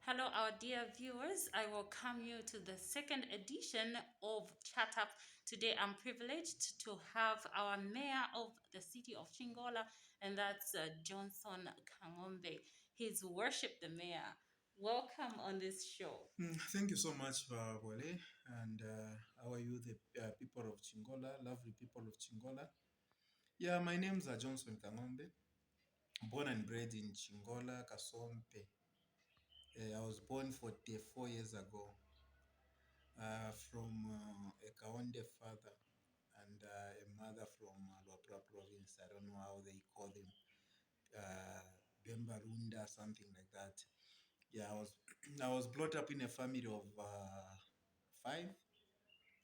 Hello, our dear viewers. I welcome you to the second edition of Chat Up. Today, I'm privileged to have our mayor of the city of Chingola, and that's Johnson Kang'ombe. He's worship the mayor. Welcome on this show. Thank you so much, Bwale. And how are you, the people of Chingola, lovely people of Chingola? Yeah, my name's Johnson Kang'ombe, born and bred in Chingola, Kasompe. I was born 44 years ago from a Kaonde father and a mother from Luapura province. I don't know how they call them, uh, Bembarunda, something like that. Yeah, I was brought up in a family of five,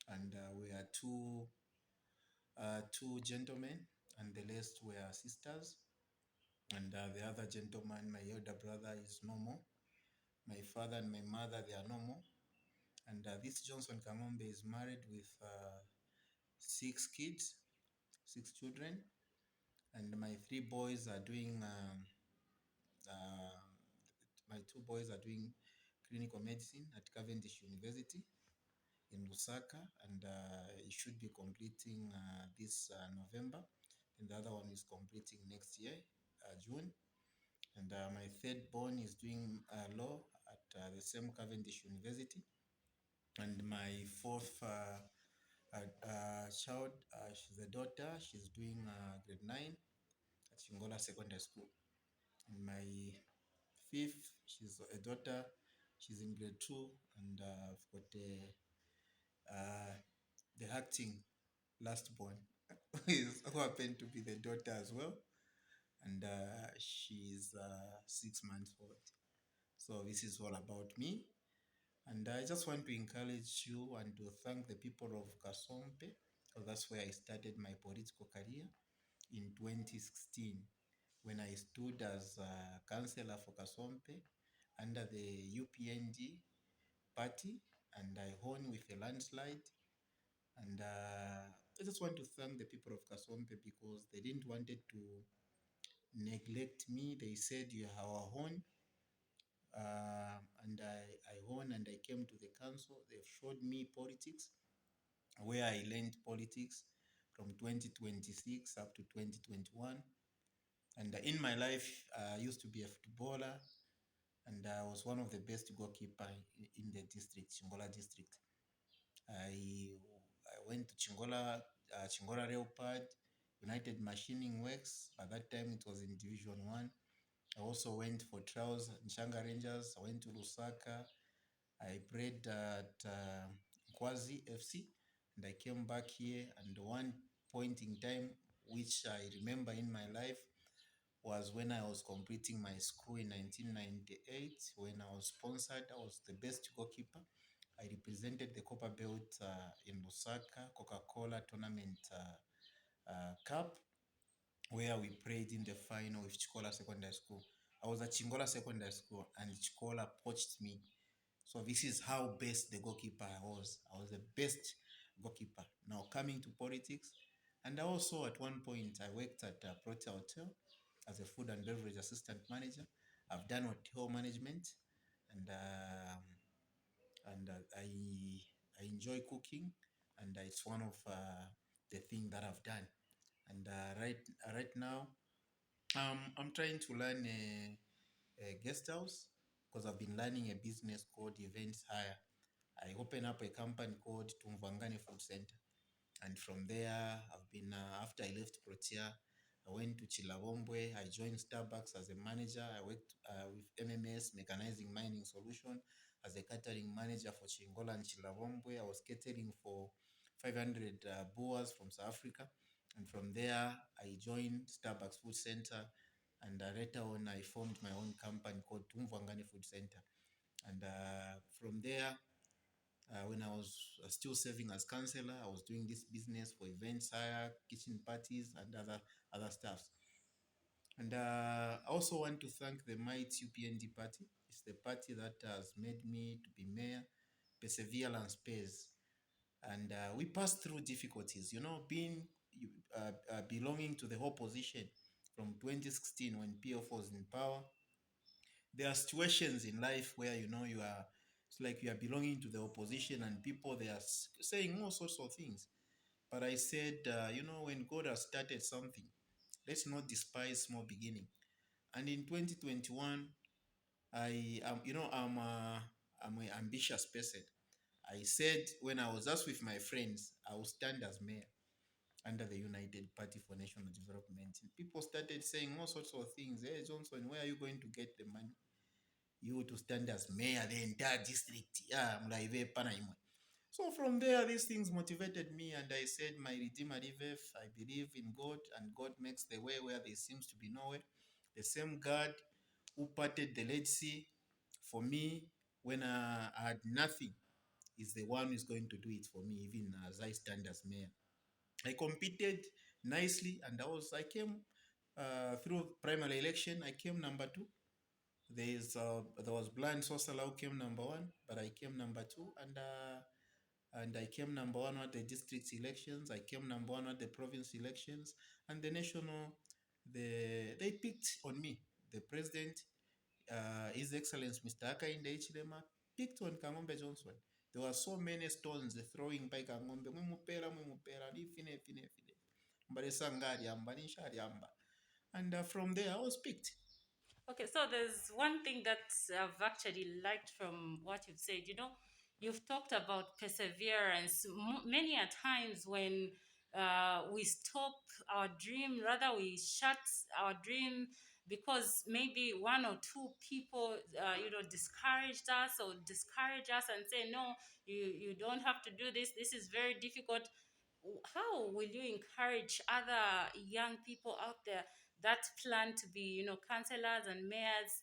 and we are two gentlemen, and the rest were sisters. And the other gentleman, my elder brother, is no more. My father and my mother, they are no more. And this Johnson Kang'ombe is married with six kids, six children. And my three boys are doing, uh, my two boys are doing clinical medicine at Cavendish University in Lusaka, and he should be completing this November. And the other one is completing next year, June. And my third born is doing law at the same Cavendish University. And my fourth child, she's a daughter. She's doing grade 9 at Chingola Secondary School. And my fifth, she's a daughter. She's in grade 2, and I've got uh, the acting last born, who happened to be the daughter as well. And she's 6 months old. So this is all about me. And I just want to encourage you and to thank the people of Kasompe, because that's where I started my political career in 2016 when I stood as a councillor for Kasompe under the UPND party, and I won with a landslide. And I just want to thank the people of Kasompe because they didn't wanted to neglect me. They said you are our own. And I won and I came to the council. They showed me politics, where I learned politics from 2026 up to 2021. And in my life, I used to be a footballer, and I was one of the best goalkeeper in the district, Chingola district. I I went to Chingola Leopard, United Machining Works. At that time, it was in Division 1. I also went for trials in Shanga Rangers. I went to Lusaka. I played at Kwazi FC, and I came back here. And one point in time, which I remember in my life, was when I was completing my school in 1998. When I was sponsored, I was the best goalkeeper. I represented the Copper Belt in Lusaka Coca-Cola Tournament Cup, where we played in the final with Chikola Secondary School. I was at Chingola Secondary School, and Chikola poached me. So this is how best the goalkeeper I was. I was the best goalkeeper. Now coming to politics, and also at one point I worked at Protea Hotel as a food and beverage assistant manager. I've done hotel management, and I enjoy cooking, and it's one of the things that I've done. And right now, I'm trying to learn a guest house because I've been learning a business called Events Hire. I opened up a company called Tumvangane Food Center. And from there, I've been, after I left Protea, I went to Chilabombwe. I joined Starbucks as a manager. I worked with MMS, Mechanizing Mining Solution, as a catering manager for Chingola and Chilabombwe. I was catering for 500 boers from South Africa. And from there, I joined Starbucks Food Center. And later on, I formed my own company called Tumvangane Food Center. And from there, when I was still serving as counselor, I was doing this business for events, hire, kitchen parties, and other stuffs. And I also want to thank the Might UPND party. It's the party that has made me to be mayor. Perseverance pays. And we passed through difficulties, being belonging to the opposition from 2016 when PF was in power. There are situations in life where you are, it's like you are belonging to the opposition and people they are saying all sorts of things. But I said, when God has started something, let's not despise small beginning. And in 2021, I am, I'm an ambitious person. I said when I was just with my friends, I will stand as mayor under the United Party for National Development. And people started saying all sorts of things. Hey, Johnson, where are you going to get the money? You to stand as mayor, the entire district. Yeah, I'm like, so from there, these things motivated me, and I said, my Redeemer liveth. I believe in God, and God makes the way where there seems to be no way. The same God who parted the Red Sea for me when I had nothing is the one who is going to do it for me, even as I stand as mayor. I competed nicely, and I came through primary election. I came number two. There was Blind Sosala who came number one, but I came number two, and I came number one at the district elections. I came number one at the province elections, and the national, they picked on me. The president, His Excellency Mr. Hakainde Hichilema, picked on Kang'ombe Johnson. There were so many stones throwing by Kang'ombe. Mwimupera, ni fine, fine, fine. Mbalesa ngari amba, ni shari amba. And from there, I was picked. Okay, so there's one thing that I've actually liked from what you've said. You know, you've talked about perseverance. Many a times when we stop our dream, rather we shut our dream because maybe one or two people, discouraged us or discourage us and say, no, you don't have to do this. This is very difficult. How will you encourage other young people out there that plan to be, councillors and mayors?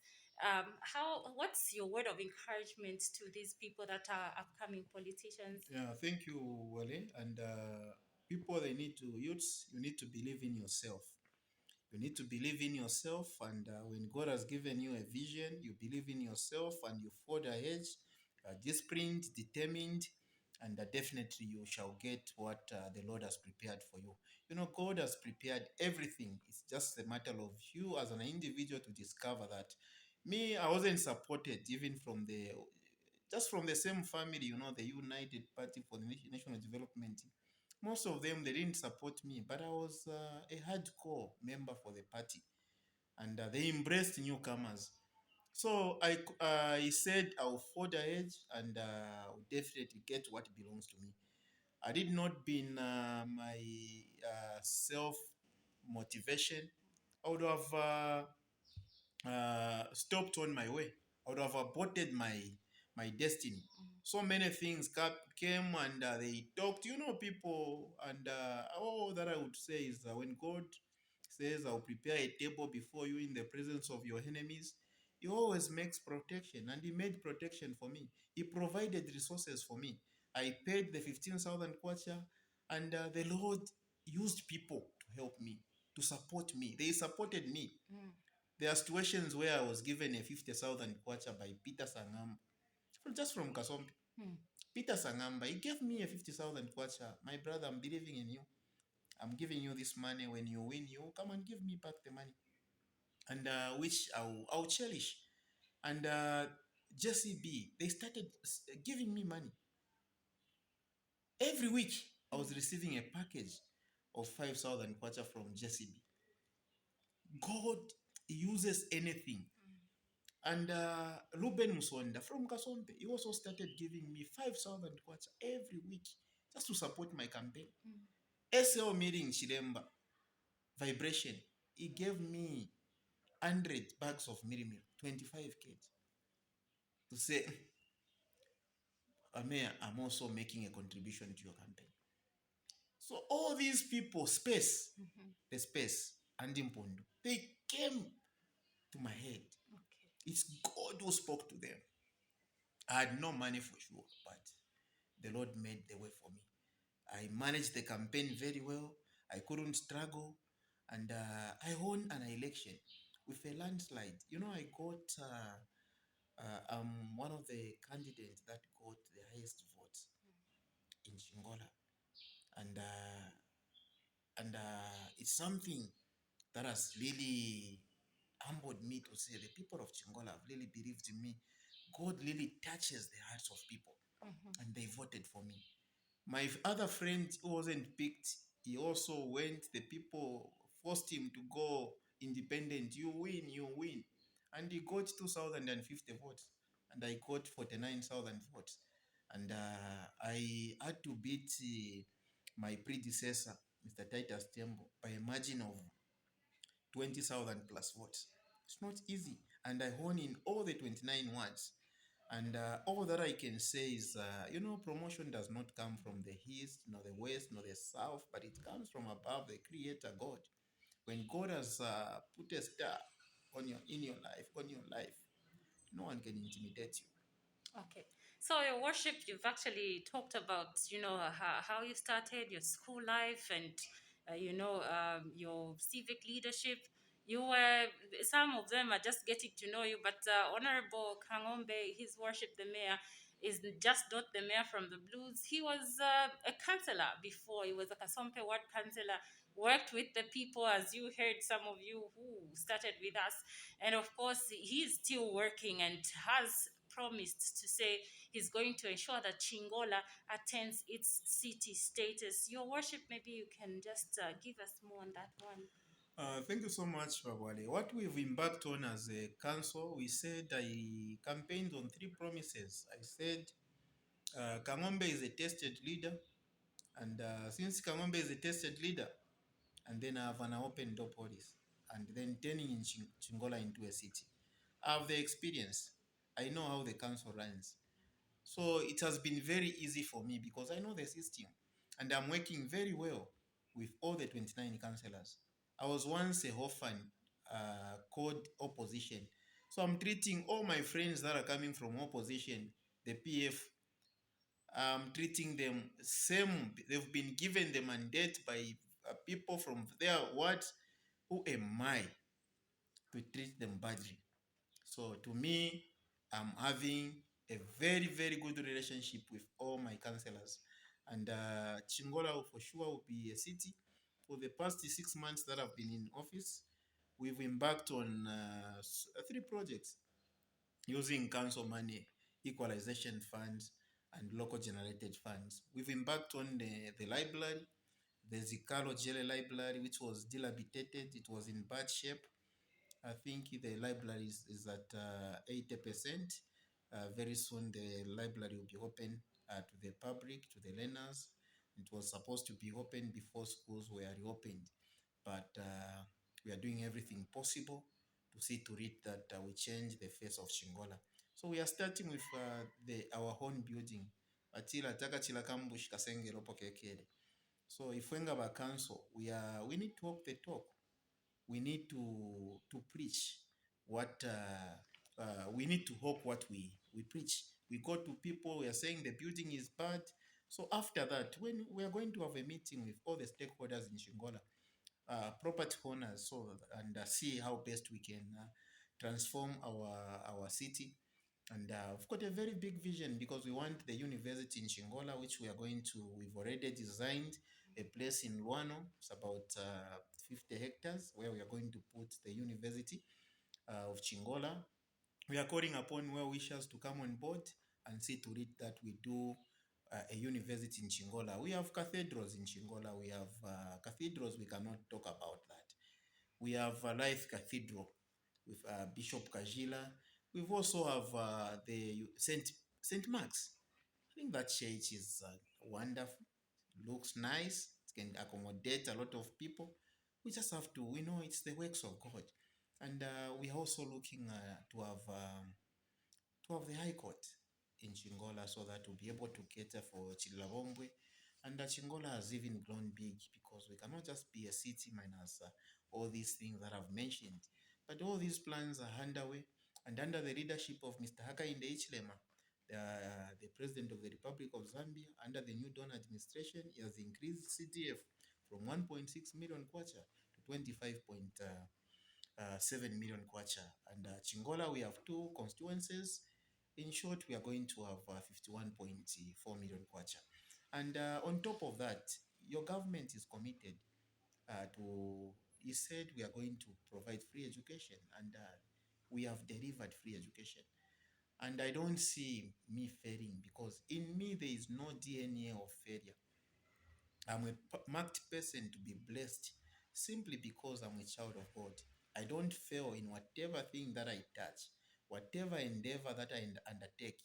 What's your word of encouragement to these people that are upcoming politicians? Yeah, thank you, Wale. And people, youths, you need to believe in yourself. You need to believe in yourself, and when God has given you a vision, you believe in yourself and you forge ahead, disciplined, determined, and definitely you shall get what the Lord has prepared for you. You know, God has prepared everything. It's just a matter of you as an individual to discover that. Me, I wasn't supported even from the same family, the United Party for the National Development. Most of them, they didn't support me, but I was a hardcore member for the party, and they embraced newcomers. So I said I'll forge ahead, and definitely get what belongs to me. I did not been my self motivation. I would have stopped on my way. I would have aborted my destiny. So many things came, and they talked. People, and all that I would say is that when God says, "I'll prepare a table before you in the presence of your enemies," He always makes protection, and He made protection for me. He provided resources for me. I paid the 15,000 kwacha, and the Lord used people to help me, to support me. They supported me. Mm. There are situations where I was given a 50,000 kwacha by Peter Sangam, just from Kasombe. Mm. Peter Sangamba, he gave me a 50,000 kwacha. My brother, I'm believing in you. I'm giving you this money. When you win, you come and give me back the money, and which I'll cherish. And JCB, they started giving me money every week. I was receiving a package of 5,000 kwacha from JCB. God uses anything. And Ruben Musonda from Kasombe, he also started giving me 5,000 kwacha every week just to support my campaign. SL meeting Chiremba, vibration, he gave me 100 bags of mirimir, 25 kg, to say, Mayor, I'm also making a contribution to your campaign. So all these people, the space, and Impondo, they came to my head. Okay. It's God who spoke to them. I had no money for sure, but the Lord made the way for me. I managed the campaign very well. I couldn't struggle. And I won an election with a landslide. I got, one of the candidates that got the highest votes in Chingola. And it's something that has really humbled me to say the people of Chingola have really believed in me. God really touches the hearts of people, and they voted for me. My other friend who wasn't picked, he also went. The people forced him to go independent. You win, you win. And he got 2,050 votes, and I got 49,000 votes. And I had to beat my predecessor, Mr. Titus Tembo, by a margin of 20,000 plus votes. It's not easy. And I won in all the 29 wards. And all that I can say is, promotion does not come from the east, nor the west, nor the south, but it comes from above, the Creator God. When God has put a star on your life, no one can intimidate you. Okay. So your worship, you've actually talked about, how you started your school life and, your civic leadership. You were, some of them are just getting to know you, but Honorable Kang'ombe, his worship, the mayor, is just not the mayor from the blues. He was a councillor before. He was a Kasompe ward councillor, worked with the people, as you heard some of you who started with us. And of course, he's still working and has promised to say he's going to ensure that Chingola attains its city status. Your worship, maybe you can just give us more on that one. Thank you so much, Bwale. What we've embarked on as a council, we said I campaigned on three promises. I said Kang'ombe is a tested leader, and since Kang'ombe is a tested leader, and then I have an open door policy, and then turning in Chingola into a city. I have the experience. I know how the council runs. So it has been very easy for me because I know the system, and I'm working very well with all the 29 councillors. I was once a orphan called opposition. So I'm treating all my friends that are coming from opposition, the PF, I'm treating them same. They've been given the mandate by people from their wards. Who am I to treat them badly? So to me, I'm having a very, very good relationship with all my councillors. And Chingola for sure will be a city. For the past 6 months that I've been in office, we've embarked on three projects using council money, equalization funds, and local generated funds. We've embarked on the library, the Zikalo Jele Library, which was dilapidated. It was in bad shape. I think the library is at 80%. Very soon the library will be open to the public, to the learners. It was supposed to be open before schools were reopened, but we are doing everything possible to see to it that we change the face of Chingola. So we are starting with our own building. Atila taka chila kambush kasenge lopo kekele. So if we have council, we need to walk the talk. We need to preach what we need to hope what we preach. We go to people, we are saying the building is bad. So after that, when we are going to have a meeting with all the stakeholders in Chingola, property owners, so and see how best we can transform our city. And we've got a very big vision because we want the university in Chingola, which we've already designed a place in Luano. It's about 50 hectares where we are going to put the university of Chingola. We are calling upon well wishers to come on board and see to it that we do a university in Chingola. We have cathedrals in Chingola. We have cathedrals, we cannot talk about that. We have Life Cathedral with Bishop Kajila. We've also have the Saint Mark's. I think that church is wonderful, looks nice, it can accommodate a lot of people. We just have to, we know it's the works of God. And we are also looking to have the High Court in Chingola so that we'll be able to cater for Chilabombwe. And Chingola has even grown big because we cannot just be a city minus all these things that I've mentioned. But all these plans are underway, and under the leadership of Mr. Hakainde Hichilema, the President of the Republic of Zambia, under the new Dawn administration, he has increased CDF from 1.6 million kwacha to 25.7 million kwacha. And Chingola, we have two constituencies. In short, we are going to have 51.4 million kwacha. And on top of that, your government is committed to he said we are going to provide free education, and we have delivered free education. And I don't see me failing, because in me there is no DNA of failure. I'm a marked person to be blessed simply because I'm a child of God. I don't fail in whatever thing that I touch, whatever endeavor that I undertake,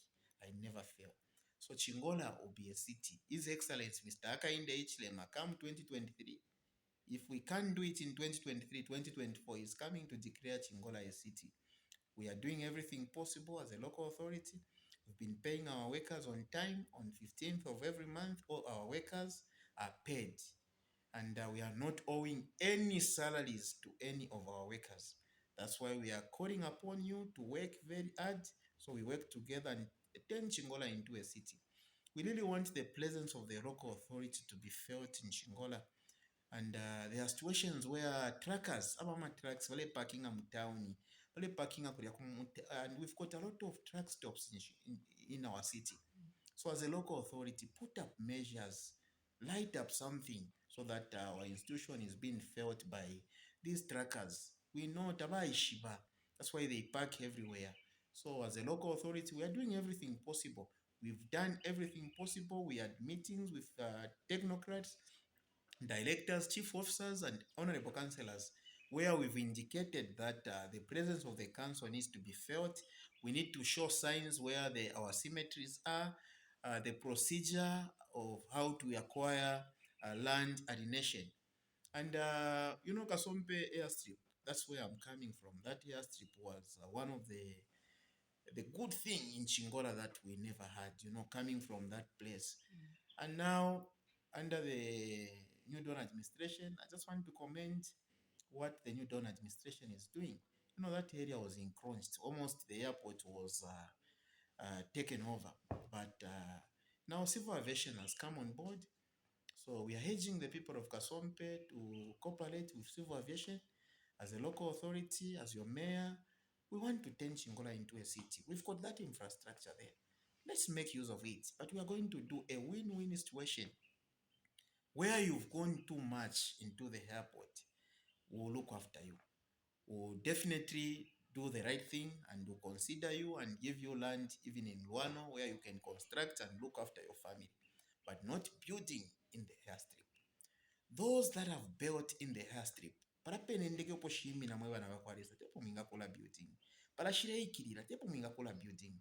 I never fail. So Chingola will be a city. His Excellency Mr. Hakainde Hichilema, come 2023. If we can't do it in 2023, 2024 is coming to declare Chingola a city. We are doing everything possible as a local authority. We've been paying our workers on time. On 15th of every month, all our workers are paid. And we are not owing any salaries to any of our workers. That's why we are calling upon you to work very hard. So we work together and turn Chingola into a city. We really want the presence of the local authority to be felt in Chingola. And there are situations where truckers, abama trucks, wale parking am town, wale parking up, and we've got a lot of truck stops in our city. So as a local authority, put up measures, light up something so that our institution is being felt by these truckers. We know Tabai Shiba. That's why they park everywhere. So as a local authority, we are doing everything possible. We've done everything possible. We had meetings with technocrats, directors, chief officers, and honorable councillors, where we've indicated that the presence of the council needs to be felt. We need to show signs where our cemeteries are, the procedure of how to acquire land alienation. And Kasompe airstrip, that's where I'm coming from. That airstrip was one of the good thing in Chingola that we never had, coming from that place. And now, under the new Dawn administration, I just want to comment what the new Dawn administration is doing. That area was encroached. Almost the airport was taken over. But now civil aviation has come on board. So we are urging the people of Kasompe to cooperate with civil aviation. As a local authority, as your mayor, we want to turn Chingola into a city. We've got that infrastructure there. Let's make use of it. But we are going to do a win-win situation where you've gone too much into the airport. We'll look after you. We'll definitely do the right thing, and we'll consider you and give you land even in Luano where you can construct and look after your family, but not building in the airstrip. Those that have built in the airstrip, parapenendeke oposhimira mwe bana bakwalisa tepo mwingakola building. Parashireikirira tepo mwingakola building.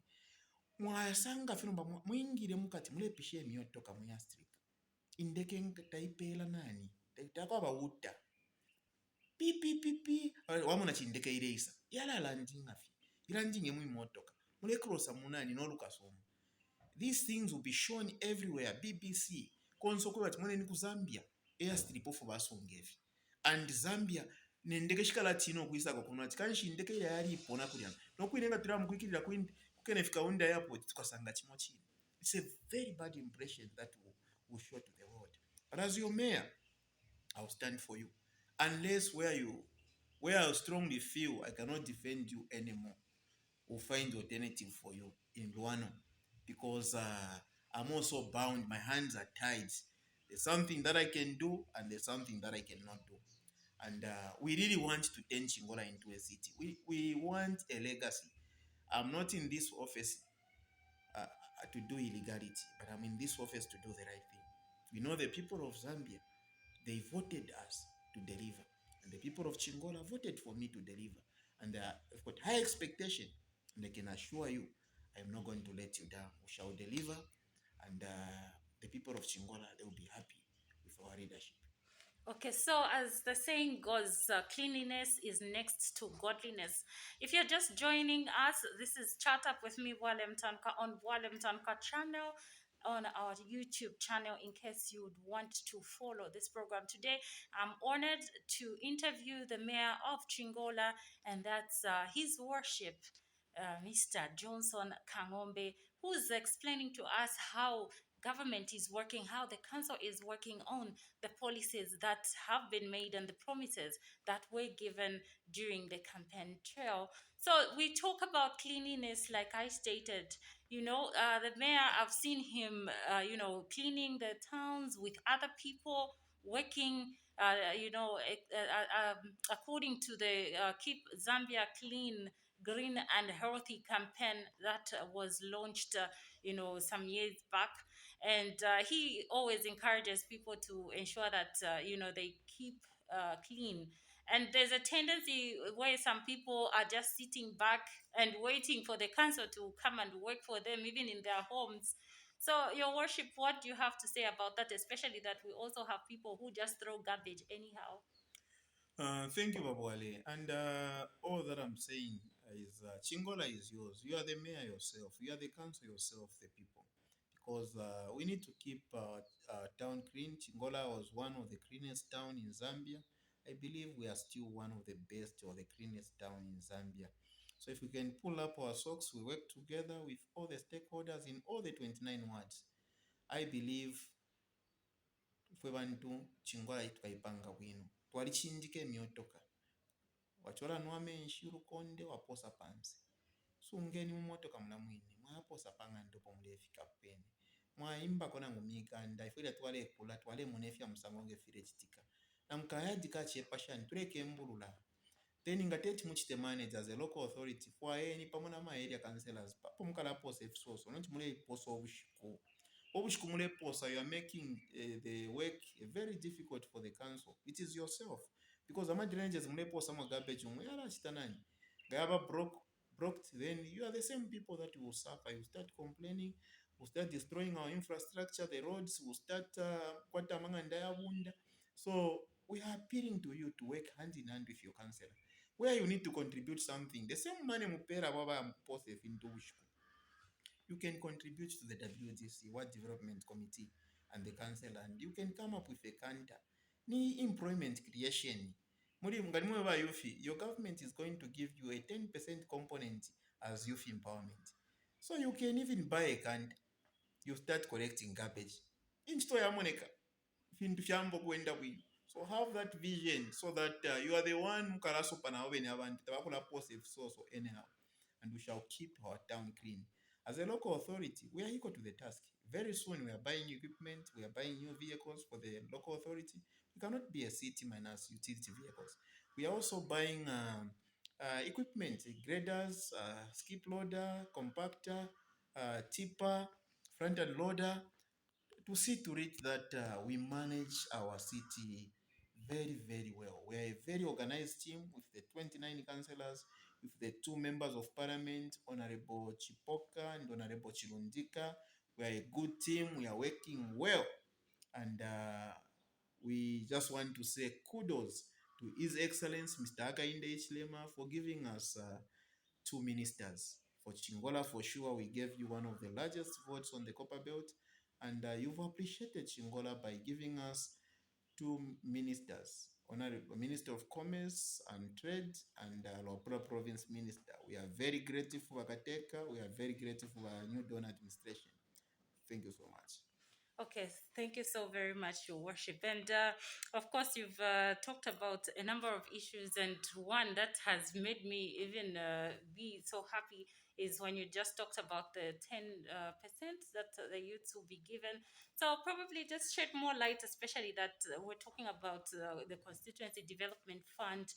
Mwasanga finomba mwingire mukati mulepishe emyotoka mu airstrip. Indeke taipela nani? Taitako abawutta. Pipi wamuna chindeke ireisa. Yala landing afi. Landing emu imotoka. Mulekrosa munani no lukasomo. These things will be shown everywhere. BBC. Konsoko bati mwene ku Zambia. Airstrip ofu basongevi. And Zambia nendeke shikala tino kuisa kokunwa tikanshi indeke yali ipona kulyana. Nokuinenga tiramu kuikirira kukenefika unda airport tukasanga chimochini. It's a very bad impression that will show to the world. But as your mayor, I'll stand for you. Unless where I strongly feel I cannot defend you anymore, we'll find alternative for you in Luano. Because I'm also bound, my hands are tied. There's something that I can do and there's something that I cannot do. And we really want to turn Chingola into a city. We want a legacy. I'm not in this office to do illegality, but I'm in this office to do the right thing. We know the people of Zambia, they voted us to deliver. And the people of Chingola voted for me to deliver. And I've got high expectation. And I can assure you, I'm not going to let you down. We shall deliver. And the people of Chingola, they will be happy with our leadership. Okay, so as the saying goes, cleanliness is next to godliness. If you're just joining us, this is Chat Up with me, Bwale Mutanuka, on Bwale Mutanuka channel, on our YouTube channel, in case you would want to follow this program. Today, I'm honored to interview the mayor of Chingola, and that's His Worship, Mr. Johnson Kang'ombe, who's explaining to us how government is working, how the council is working on the policies that have been made and the promises that were given during the campaign trail. So we talk about cleanliness, like I stated. The mayor, I've seen him, cleaning the towns with other people, working according to the Keep Zambia Clean, Green and Healthy campaign that was launched, some years back. And he always encourages people to ensure that, they keep clean. And there's a tendency where some people are just sitting back and waiting for the council to come and work for them, even in their homes. So, Your Worship, what do you have to say about that? Especially that we also have people who just throw garbage anyhow. Thank you, Bwale. And all that I'm saying is Chingola is yours. You are the mayor yourself. You are the council yourself, the people. Because we need to keep our town clean. Chingola was one of the cleanest town in Zambia. I believe we are still one of the best or the cleanest town in Zambia. So if we can pull up our socks, we work together with all the stakeholders in all the 29 wards. I believe fwe bantu Chingola itukaipanga bwino. Twalichindika emyotoka wachola nwame nshirukonde waposa pansi sungeni mumotoka mulamwini mwaposa pang'ando pomulefika pene mwaimba kona ngumikanda ifwila twale ekula twale munefya musango ngefile chitika na mkayadi kachepashani tuleke embulula then ngateti muchite manage as a local authority for any pamona ma area councillors papo mukala posa efisoso nonchi mule posa obushiku mule posa you are making the work very difficult for the council. It is yourself because ama drainages mule posa ma garbage umwe yala chitanani gaba blocked, then you are the same people that will suffer. You start complaining, will start destroying our infrastructure, the roads will start kwata manganda bunda. So we are appealing to you to work hand in hand with your councillor where you need to contribute something. The same money mupera baba post into you can contribute to the WDC, Ward Development Committee, and the council, and you can come up with a counter. Ni employment creation. Your government is going to give you a 10% component as youth empowerment. So you can even buy a counter. You start collecting garbage. Insto ya moneka. So have that vision so that you are the one mukalaso panaoveni abantu tabakula post so anyhow, and we shall keep our town clean. As a local authority, we are equal to the task. Very soon we are buying equipment, we are buying new vehicles for the local authority. We cannot be a city minus utility vehicles. We are also buying equipment, graders, skip loader, compactor, tipper, front end loader, to see to it that we manage our city very, very well. We are a very organized team with the 29 councillors, with the two members of parliament, Honorable Chipoka and Honorable Chilundika. We are a good team. We are working well. And we just want to say kudos to His Excellency Mr. Hakainde Hichilema for giving us two ministers. For Chingola, for sure, we gave you one of the largest votes on the Copper Belt, and you've appreciated Chingola by giving us two ministers, Honorable Minister of Commerce and Trade and Lopura Province Minister. We are very grateful for Wakateka. We are very grateful for our new donor administration. Thank you so much. Okay, thank you so very much, Your Worship. And of course, you've talked about a number of issues, and one that has made me even be so happy is when you just talked about the 10% that the youths will be given. So, probably just shed more light, especially that we're talking about the Constituency Development Fund.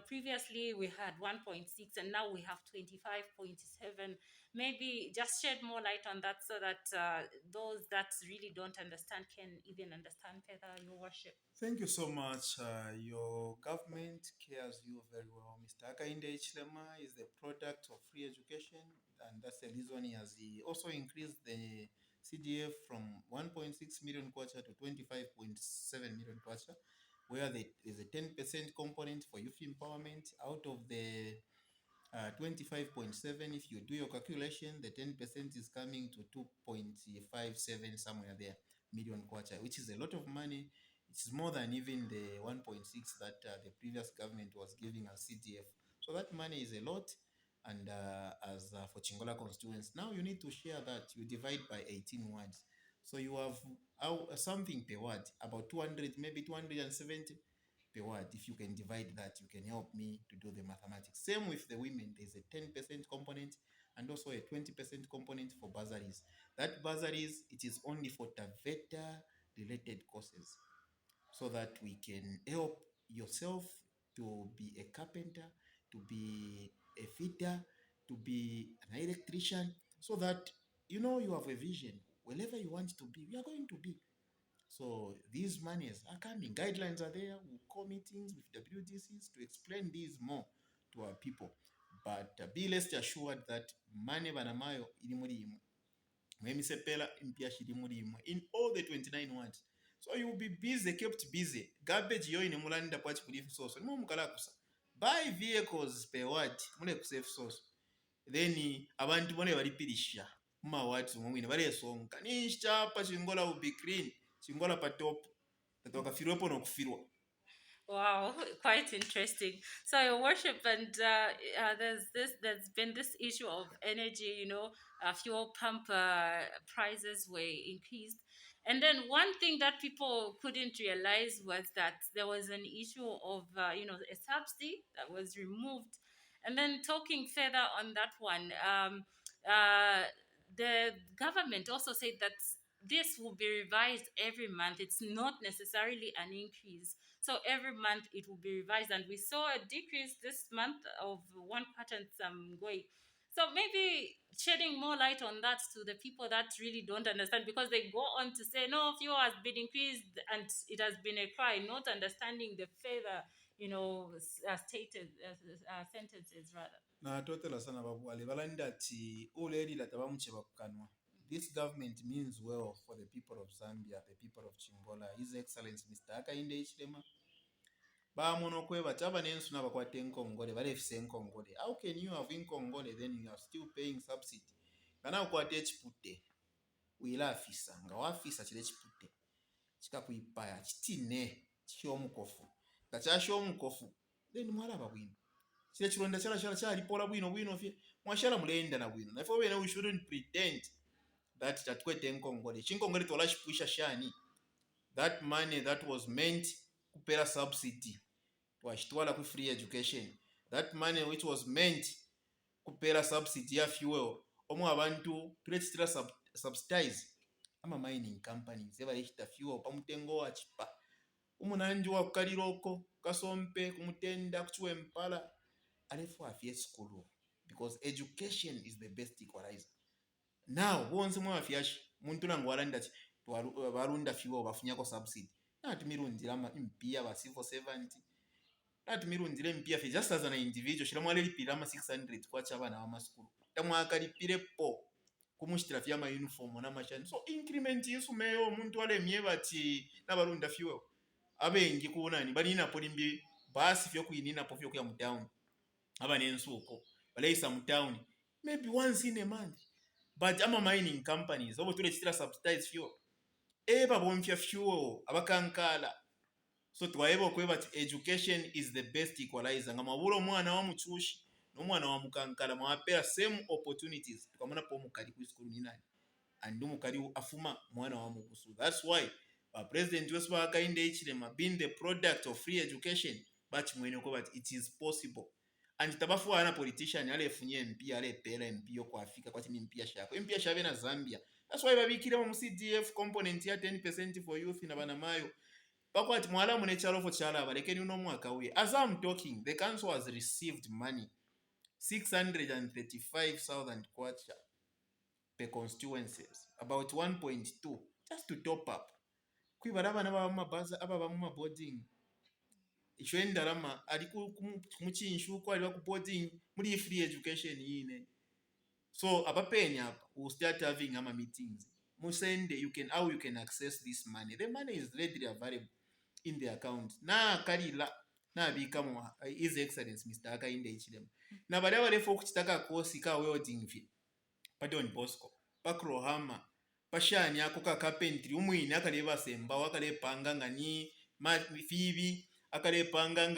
Previously we had 1.6 and now we have 25.7. Maybe just shed more light on that so that those that really don't understand can even understand better, Your Worship. Thank you so much. Your government cares you very well. Mr. Hakainde Hichilema is the product of free education, and that's the reason he also increased the CDF from 1.6 million kwacha to 25.7 million kwacha, where there is a 10% component for youth empowerment. Out of the 25.7, if you do your calculation, the 10% is coming to 2.57 somewhere there million kwacha, which is a lot of money. It's more than even the 1.6 that the previous government was giving as CDF. So that money is a lot. And as for Chingola constituents, now you need to share that. You divide by 18 wards. So you have something per ward, about 200, maybe 270 per word. If you can divide that, you can help me to do the mathematics. Same with the women. There's a 10% component and also a 20% component for bursaries. That bursaries, it is only for TAVETA related courses. so that we can help yourself to be a carpenter, to be a fitter, to be an electrician, so that you have a vision. Wherever you want to be, we are going to be. So these monies are coming. Guidelines are there. We'll call meetings with WDCs to explain these more to our people. But be rest assured that money banamayo iri muri imwe. Mwemisepela impia shiri muri imwe. In all the 29 words. So you'll be busy, kept busy. Garbage yo ine mulanda kwa chikulifu soso. Nimo mukala kusa. Buy vehicles per word. Mule kusafe soso. Then abantu bone balipirisha mumawati mwine balesonka nichapa Chingola will be clean. Chingola pa top tatokafirwepo nokufirwa. Wow, quite interesting. So, Your Worship, and there's been this issue of energy. Fuel pump prices were increased, and then one thing that people couldn't realize was that there was an issue of a subsidy that was removed, and then talking further on that one, the government also said that this will be revised every month. It's not necessarily an increase, so every month it will be revised, and we saw a decrease this month of 1 quarter and some going. So maybe shedding more light on that to the people that really don't understand, because they go on to say, no, fuel has been increased and it has been a cry, not understanding the further, stated sentences rather. Natotela sana Bwale balanda ati already latabamucheba kukanwa. This government means well for the people of Zambia, the people of Chingola. His Excellency Mr. Hakainde Hichilema bamunokweba chaba nensu nabakwate enkongole balefise enkongole. How can you have enkongole then you are still paying subsidy? Kana ukwate echiputte wila afisa nga wafisa chile chiputte chikakuipaya chitine chiomukofu nga chashiomukofu then mwalaba bwino chile chilonda chala chalipola bwino fye mwashala mulenda na bwino nafo bene we shouldn't pretend that tatwete enkongole chinkongole tola chipwisha shani. That money that was meant kupera subsidy wachitwala ku free education, that money which was meant kupera subsidy ya fuel omwe abantu tulechitira subsidize ama mining companies ebalechita fuel pamutengo wa chipa umunanji wa kukaliroko kasompe kumutenda kuchiwempala alefu afye skulu, because education is the best equalizer. Now bonse mwa afyashi muntu nangu walanda chi barunda fuel bafunyako subsidy naatumirundira mpia ba civil servant naatumirundire mpia fe just as an individual shira mwalipira 600 kwa chabana wa maskulu tamwakalipire kumushitira fyama uniform na machani. So increment yesu meyo muntu alemye bati nabarunda fuel abengi kuonani balina polimbi basi fyo kuinina po fyo kuya mu town abanensuko baleisa mu town maybe once in a month. But ama mining companies obo tulechitira subsidize fuel eba bomfya fuel abakankala. So twaeba okweba ati education is the best equalizer nga mabula omwana wa muchushi n'omwana wa mukankala mwapera same opportunities tukamona po mukali ku school ni nani and mukali afuma mwana wa mukusu. That's why president wesu Hakainde Hichilema being the product of free education but mwene ko but it is possible and tabafu ana politician ale funye MP ale pera MP yo kwa Afrika kwa timi MP shako MP shabe na Zambia. That's why babikire mu CDF component ya 10% for youth na bana mayo bakwati mwala mune chalo chala balekeni uno mwaka we. As I'm talking, the council has received money 635,000 kwacha per constituencies, about 1.2 just to top up kwibara abana baba mabaza aba mu boarding ichwenda rama ali kumuchinshu ko ali ku boarding muri free education yine. So abapenya apa we start having ama meetings musende how you can access this money. The money is readily available in the account na kalila na bikamo His Excellency Mr. Hakainde Hichilema na bale balefo kuchitaka kosi ka welding fi Don Bosco pakrohama pashani ako ka carpentry umwini akaleba semba wakalepanga ngani fibi akalepanga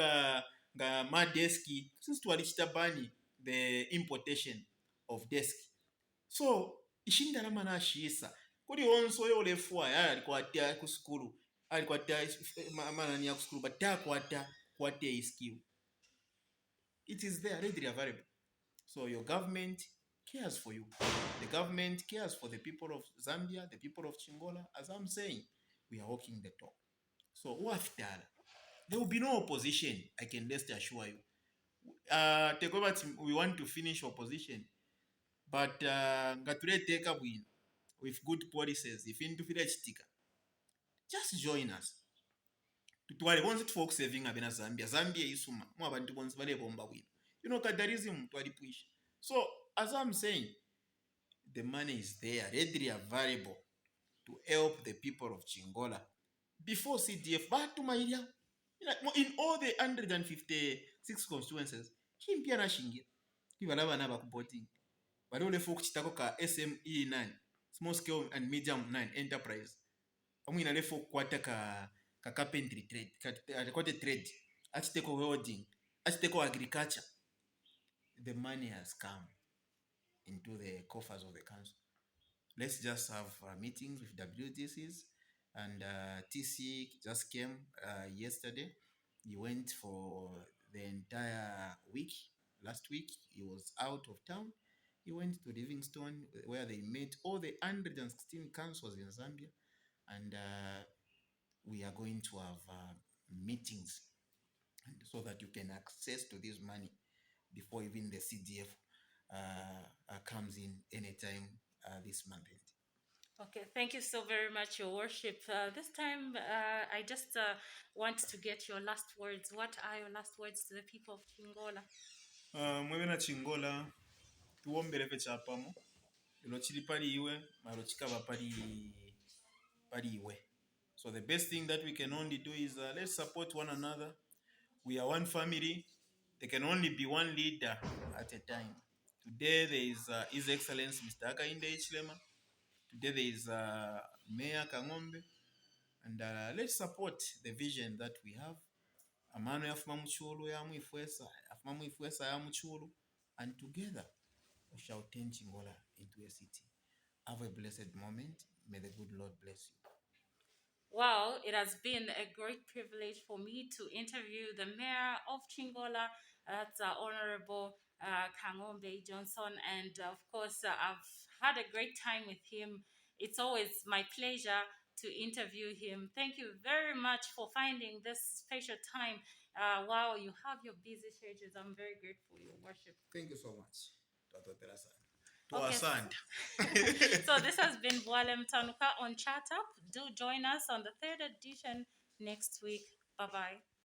nga madeski since twalichitabani the importation of desk. So ishinda na manashisa kuri onso yo lefwa ya alikuwa atia ku school alikuwa atia manani ya ku school but kwa atia skill it is there readily available. So your government cares for you. The government cares for the people of Zambia, the people of Chingola. As I'm saying, we are walking the talk. So uafitala, there will be no opposition, I can rest assure you. Take over, we want to finish opposition, but ngatuleteeka bwino with good policies if feel chitika, just join us tutwale bonse tufa okusavinga bena zambia isuma mu abantu bonse balebomba bwino, you know, kadarism twali push. So as I'm saying, the money is there readily available to help the people of Chingola before CDF batumailya, in all the 156 constituencies chimpya nashingira kibalaba nabakuboting bali olefu okukitako ka SME9, small scale and medium 9 enterprise, omwina lefu okukwata ka carpentry trade, akwate trade, achiteko welding, achiteko agriculture. The money has come into the coffers of the council. Let's just have meetings with WTCs, and TC just came yesterday. He went for the entire week. Last week he was out of town. He went to Livingstone where they met all the 116 councils in Zambia, and we are going to have meetings so that you can access to this money before even the CDF comes in anytime this month. Okay, thank you so very much, Your Worship. This time, I just want to get your last words. What are your last words to the people of Chingola? Mwebena Chingola tuwomberefe chapamo ilo chili pali iwe malo chikaba pali iwe. So the best thing that we can only do is let's support one another. We are one family. There can only be one leader at a time. Today there is His Excellency Mr. Akainde Ichlema. Today there is Mayor Kang'ombe. And let's support the vision that we have. Amano yafuma muchulu ya muifwesa, yafuma muifwesa ya muchulu, and together we shall turn Chingola into a city. Have a blessed moment. May the good Lord bless you. Well, it has been a great privilege for me to interview the mayor of Chingola, that's Honorable Kang'ombe Johnson. And of course, I've had a great time with him. It's always my pleasure to interview him. Thank you very much for finding this special time while you have your busy schedules. I'm very grateful, Your Worship. Thank you so much. Okay. So this has been Bwale Mutanuka on Chat Up. Do join us on the third edition next week. Bye bye.